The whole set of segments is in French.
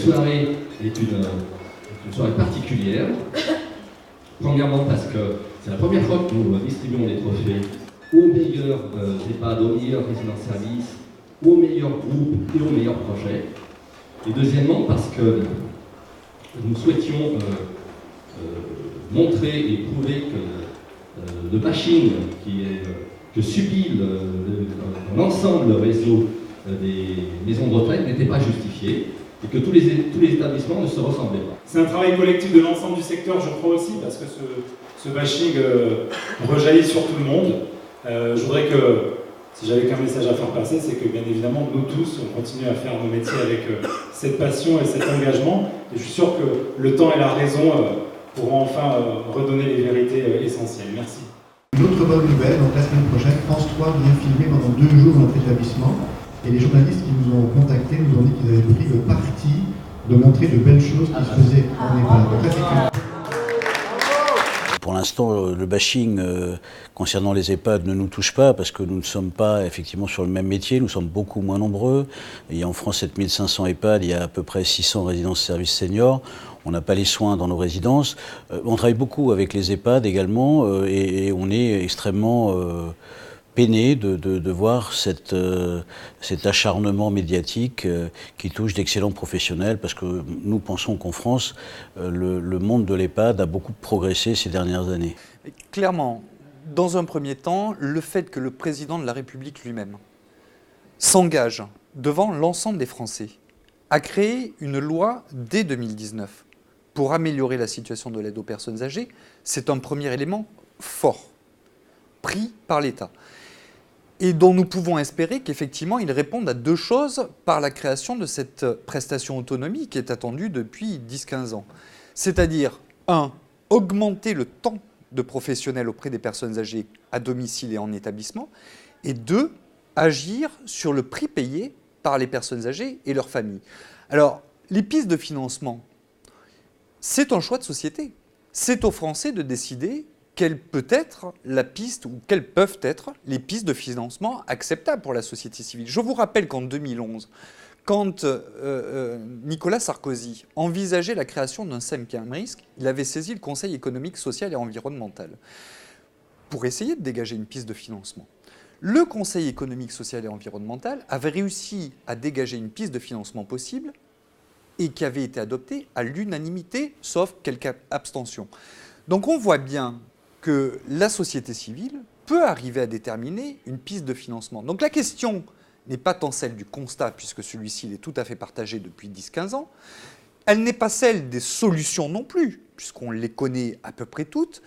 soirée est une soirée particulière. Premièrement parce que c'est la première fois que nous distribuons des trophées aux meilleurs EHPAD, aux meilleurs résidences-services, aux meilleurs groupes et aux meilleurs projets. Et deuxièmement parce que nous souhaitions montrer et prouver que le bashing que subit l'ensemble réseau des maisons de retraite n'était pas justifié et que tous les établissements ne se ressemblaient pas. C'est un travail collectif de l'ensemble du secteur, je crois aussi, parce que ce bashing rejaillit sur tout le monde. Je voudrais que, si j'avais qu'un message à faire passer, c'est que bien évidemment, nous tous, on continue à faire nos métiers avec cette passion et cet engagement. Et je suis sûr que le temps et la raison pourront enfin redonner les vérités essentielles. Merci. Une autre bonne nouvelle, donc la semaine prochaine, France 3 vient filmer pendant 2 jours dans notre établissement. Et les journalistes qui nous ont contactés nous ont dit qu'ils avaient pris le parti de montrer de belles choses qui se faisaient en EHPAD. Donc là, pour l'instant, le bashing concernant les EHPAD ne nous touche pas parce que nous ne sommes pas effectivement sur le même métier, nous sommes beaucoup moins nombreux. Il y a en France 7500 EHPAD, il y a à peu près 600 résidences-services seniors. On n'a pas les soins dans nos résidences. On travaille beaucoup avec les EHPAD également et on est extrêmement peiné de voir cet acharnement médiatique qui touche d'excellents professionnels parce que nous pensons qu'en France, le monde de l'EHPAD a beaucoup progressé ces dernières années. Clairement, dans un premier temps, le fait que le président de la République lui-même s'engage devant l'ensemble des Français à créer une loi dès 2019 pour améliorer la situation de l'aide aux personnes âgées, c'est un premier élément fort, pris par l'État. Et dont nous pouvons espérer qu'effectivement, il réponde à 2 choses par la création de cette prestation autonomie qui est attendue depuis 10-15 ans. C'est-à-dire, 1, augmenter le temps de professionnels auprès des personnes âgées à domicile et en établissement, et 2, agir sur le prix payé par les personnes âgées et leurs familles. Alors, les pistes de financement, c'est un choix de société. C'est aux Français de décider quelle peut être la piste ou quelles peuvent être les pistes de financement acceptables pour la société civile. Je vous rappelle qu'en 2011, quand Nicolas Sarkozy envisageait la création d'un cinquième risque, il avait saisi le Conseil économique, social et environnemental pour essayer de dégager une piste de financement. Le Conseil économique, social et environnemental avait réussi à dégager une piste de financement possible et qui avait été adoptée à l'unanimité, sauf quelques abstentions. Donc on voit bien que la société civile peut arriver à déterminer une piste de financement. Donc la question n'est pas tant celle du constat, puisque celui-ci il est tout à fait partagé depuis 10-15 ans, elle n'est pas celle des solutions non plus, puisqu'on les connaît à peu près toutes,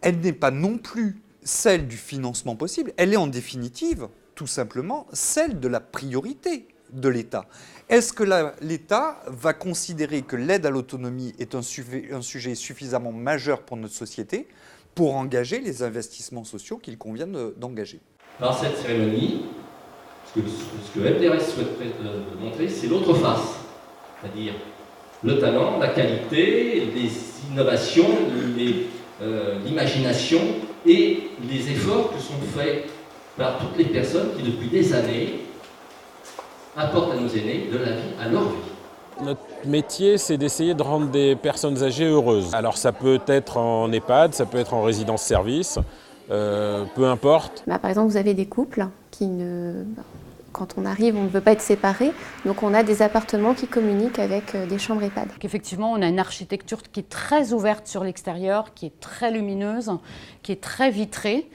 elle n'est pas non plus celle du financement possible, elle est en définitive, tout simplement, celle de la priorité de l'État. Est-ce que l'État va considérer que l'aide à l'autonomie est un sujet suffisamment majeur pour notre société pour engager les investissements sociaux qu'il convient d'engager? Par cette cérémonie, ce que FDRS souhaite montrer, c'est l'autre face, c'est-à-dire le talent, la qualité, les innovations, l'imagination et les efforts qui sont faits par toutes les personnes qui, depuis des années, apportent à nos aînés de la vie à leur vie. Notre métier, c'est d'essayer de rendre des personnes âgées heureuses. Alors ça peut être en EHPAD, ça peut être en résidence-service, peu importe. Par exemple, vous avez des couples qui quand on arrive, on ne veut pas être séparés, donc on a des appartements qui communiquent avec des chambres EHPAD. Effectivement, on a une architecture qui est très ouverte sur l'extérieur, qui est très lumineuse, qui est très vitrée,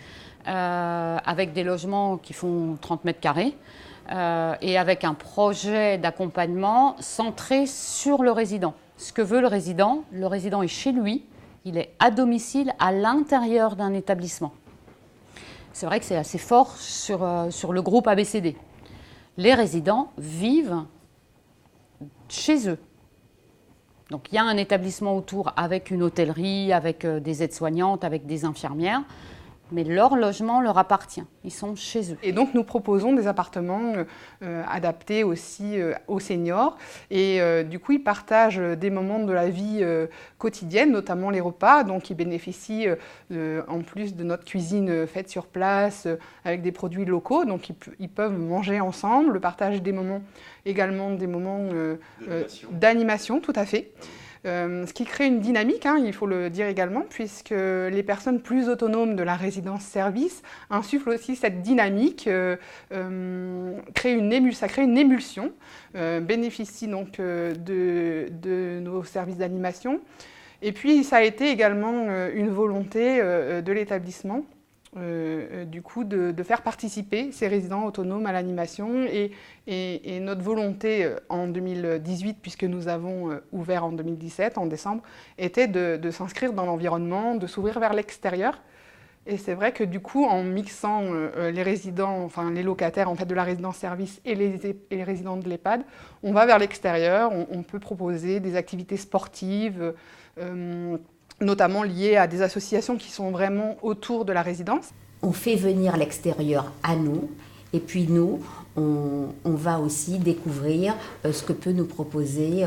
avec des logements qui font 30 mètres carrés. Et avec un projet d'accompagnement centré sur le résident. Ce que veut le résident est chez lui, il est à domicile, à l'intérieur d'un établissement. C'est vrai que c'est assez fort sur le groupe ABCD. Les résidents vivent chez eux. Donc il y a un établissement autour avec une hôtellerie, avec des aides-soignantes, avec des infirmières. Mais leur logement leur appartient, ils sont chez eux. Et donc nous proposons des appartements adaptés aussi aux seniors. Et du coup, ils partagent des moments de la vie quotidienne, notamment les repas. Donc ils bénéficient en plus de notre cuisine faite sur place avec des produits locaux. Donc ils peuvent manger ensemble, le partage des moments, également des moments d'animation, tout à fait. Ce qui crée une dynamique, il faut le dire également, puisque les personnes plus autonomes de la résidence-service insufflent aussi cette dynamique, ça crée une émulsion, bénéficient donc de nos services d'animation. Et puis ça a été également une volonté de l'établissement, du coup de faire participer ces résidents autonomes à l'animation et notre volonté en 2018, puisque nous avons ouvert en 2017, en décembre, était de s'inscrire dans l'environnement, de s'ouvrir vers l'extérieur. Et c'est vrai que du coup, en mixant les résidents, enfin les locataires en fait, de la résidence-service et les résidents de l'EHPAD, on va vers l'extérieur, on peut proposer des activités sportives, notamment liées à des associations qui sont vraiment autour de la résidence. On fait venir l'extérieur à nous, et puis nous, on va aussi découvrir ce que peut nous proposer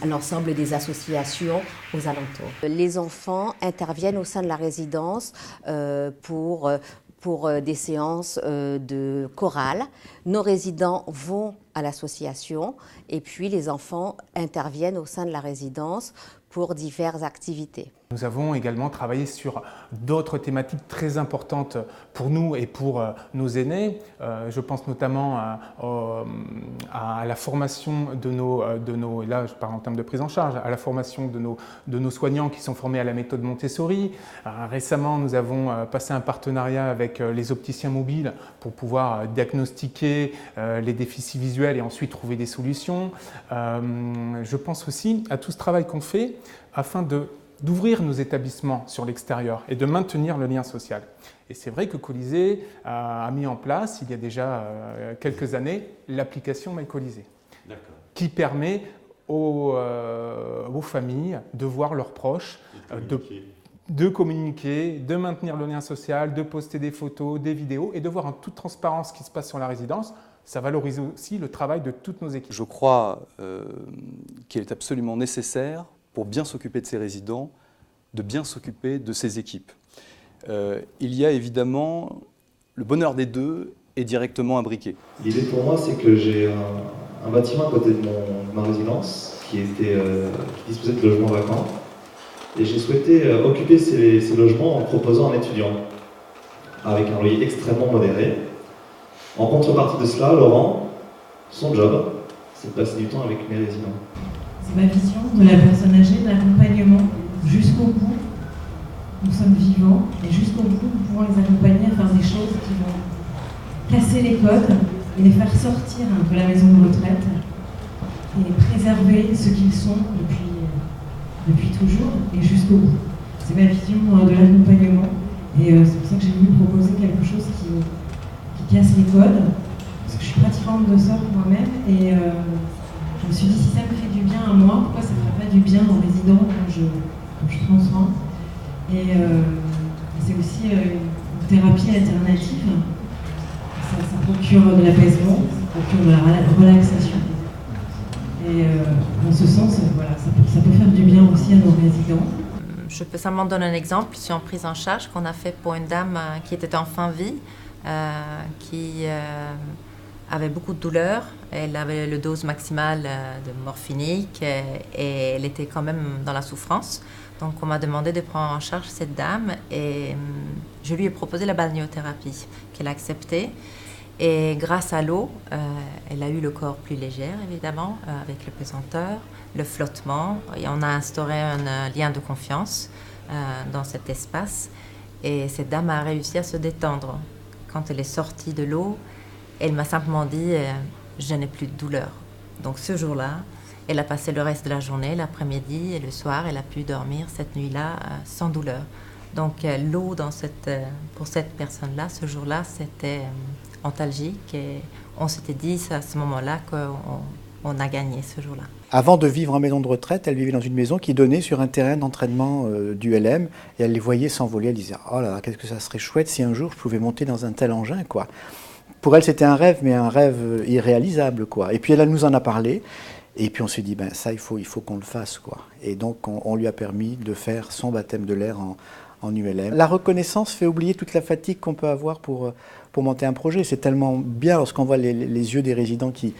l'ensemble des associations aux alentours. Les enfants interviennent au sein de la résidence pour des séances de chorale. Nos résidents vont à l'association et puis les enfants interviennent au sein de la résidence pour diverses activités. Nous avons également travaillé sur d'autres thématiques très importantes pour nous et pour nos aînés. Je pense notamment à la formation de nos, et là je parle en termes de prise en charge, à la formation de nos soignants qui sont formés à la méthode Montessori. Récemment, nous avons passé un partenariat avec les opticiens mobiles pour pouvoir diagnostiquer les déficits visuels et ensuite trouver des solutions. Je pense aussi à tout ce travail qu'on fait afin d'ouvrir nos établissements sur l'extérieur et de maintenir le lien social. Et c'est vrai que Colisée a mis en place, il y a déjà quelques années, l'application My Colisée, qui permet aux familles de voir leurs proches, de communiquer, de maintenir le lien social, de poster des photos, des vidéos et de voir en toute transparence ce qui se passe sur la résidence. Ça valorise aussi le travail de toutes nos équipes. Je crois qu'il est absolument nécessaire, pour bien s'occuper de ses résidents, de bien s'occuper de ses équipes. Il y a évidemment le bonheur des deux est directement imbriqué. L'idée pour moi, c'est que j'ai un bâtiment à côté de ma résidence qui disposait de logements vacants. Et j'ai souhaité occuper ces logements en proposant un étudiant avec un loyer extrêmement modéré. En contrepartie de cela, Laurent, son job, c'est de passer du temps avec mes résidents. C'est ma vision de la personne âgée, de l'accompagnement jusqu'au bout. Nous sommes vivants et jusqu'au bout, nous pouvons les accompagner à faire des choses qui vont casser les codes et les faire sortir de la maison de retraite et préserver ce qu'ils sont depuis toujours et jusqu'au bout. C'est ma vision de l'accompagnement et c'est pour ça que j'ai voulu proposer quelque chose qui casse les codes, parce que je suis pratiquante de sort moi-même et je me suis dit, si ça me fait du bien à moi, pourquoi ça ne ferait pas du bien aux résidents dont je prends soin. Et c'est aussi une thérapie alternative. Ça procure de l'apaisement, ça procure de la relaxation. Et en ce sens, voilà, ça peut faire du bien aussi à nos résidents. Je peux simplement donner un exemple. Je suis en prise en charge qu'on a fait pour une dame qui était en fin de vie, qui avait beaucoup de douleurs. Elle avait le dose maximale de morphinique et elle était quand même dans la souffrance. Donc on m'a demandé de prendre en charge cette dame et je lui ai proposé la balnéothérapie qu'elle a acceptée. Et grâce à l'eau, elle a eu le corps plus léger évidemment, avec le pesanteur, le flottement. Et on a instauré un lien de confiance dans cet espace. Et cette dame a réussi à se détendre. Quand elle est sortie de l'eau, elle m'a simplement dit « je n'ai plus de douleur ». Donc ce jour-là, elle a passé le reste de la journée, l'après-midi et le soir, elle a pu dormir cette nuit-là sans douleur. Donc l'eau pour cette personne-là, ce jour-là, c'était antalgique et on s'était dit à ce moment-là qu'on on a gagné ce jour-là. Avant de vivre en maison de retraite, elle vivait dans une maison qui donnait sur un terrain d'entraînement du LM et elle les voyait s'envoler. Elle disait « Oh là là, qu'est-ce que ça serait chouette si un jour je pouvais monter dans un tel engin, quoi. » Pour elle, c'était un rêve, mais un rêve irréalisable, quoi. Et puis elle nous en a parlé. Et puis on s'est dit, ben ça, il faut qu'on le fasse, quoi. Et donc on lui a permis de faire son baptême de l'air en ULM. La reconnaissance fait oublier toute la fatigue qu'on peut avoir pour monter un projet. C'est tellement bien lorsqu'on voit les yeux des résidents qui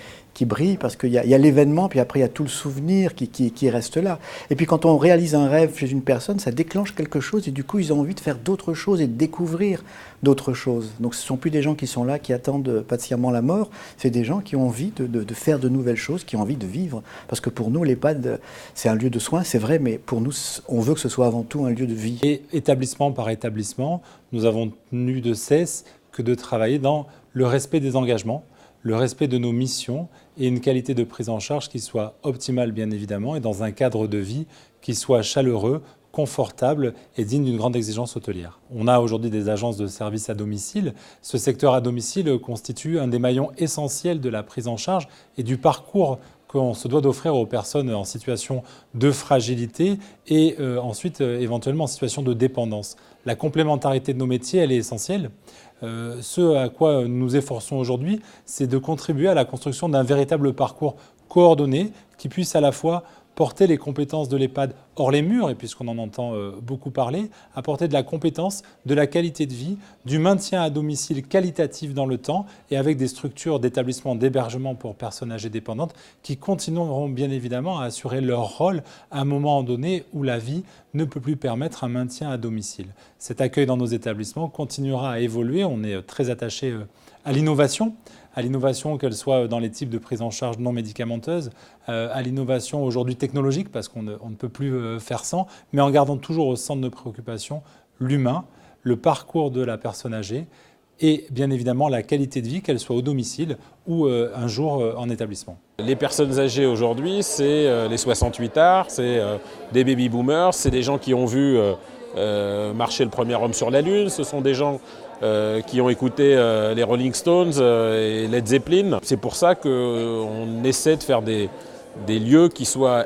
brillent, parce qu'il y a l'événement, puis après il y a tout le souvenir qui reste là. Et puis quand on réalise un rêve chez une personne, ça déclenche quelque chose, et du coup ils ont envie de faire d'autres choses et de découvrir d'autres choses. Donc ce ne sont plus des gens qui sont là, qui attendent patiemment la mort, c'est des gens qui ont envie de faire de nouvelles choses, qui ont envie de vivre. Parce que pour nous, l'EHPAD, c'est un lieu de soins, c'est vrai, mais pour nous, on veut que ce soit avant tout un lieu de vie. Et établissement par établissement, nous avons tenu de cesse que de travailler dans le respect des engagements, le respect de nos missions et une qualité de prise en charge qui soit optimale, bien évidemment, et dans un cadre de vie qui soit chaleureux, confortable et digne d'une grande exigence hôtelière. On a aujourd'hui des agences de services à domicile. Ce secteur à domicile constitue un des maillons essentiels de la prise en charge et du parcours qu'on se doit d'offrir aux personnes en situation de fragilité et ensuite éventuellement en situation de dépendance. La complémentarité de nos métiers, elle est essentielle. Ce à quoi nous nous efforçons aujourd'hui, c'est de contribuer à la construction d'un véritable parcours coordonné qui puisse à la fois porter les compétences de l'EHPAD hors les murs, et puisqu'on en entend beaucoup parler, apporter de la compétence, de la qualité de vie, du maintien à domicile qualitatif dans le temps, et avec des structures d'établissement d'hébergement pour personnes âgées dépendantes qui continueront bien évidemment à assurer leur rôle à un moment donné où la vie ne peut plus permettre un maintien à domicile. Cet accueil dans nos établissements continuera à évoluer, on est très attaché à l'innovation, qu'elle soit dans les types de prise en charge non médicamenteuse, à l'innovation aujourd'hui technologique, parce qu'on ne peut plus faire sans, mais en gardant toujours au centre de nos préoccupations l'humain, le parcours de la personne âgée et bien évidemment la qualité de vie, qu'elle soit au domicile ou un jour en établissement. Les personnes âgées aujourd'hui, c'est les 68ards, c'est des baby-boomers, c'est des gens qui ont vu marcher le premier homme sur la Lune, ce sont des gens qui ont écouté les Rolling Stones et Led Zeppelin. C'est pour ça qu'on essaie de faire des lieux qui soient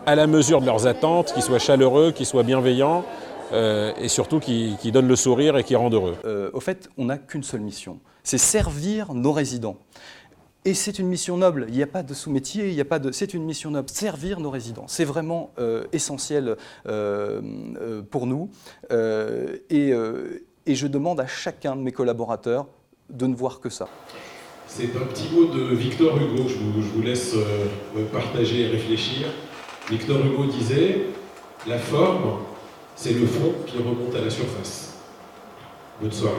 à la mesure de leurs attentes, qui soient chaleureux, qui soient bienveillants et surtout qui donnent le sourire et qui rendent heureux. Au fait, on n'a qu'une seule mission, c'est servir nos résidents. Et c'est une mission noble, il n'y a pas de sous-métier, c'est une mission noble, servir nos résidents. C'est vraiment essentiel pour nous. Et je demande à chacun de mes collaborateurs de ne voir que ça. C'est un petit mot de Victor Hugo, je vous laisse partager et réfléchir. Victor Hugo disait « La forme, c'est le fond qui remonte à la surface ». Bonne soirée.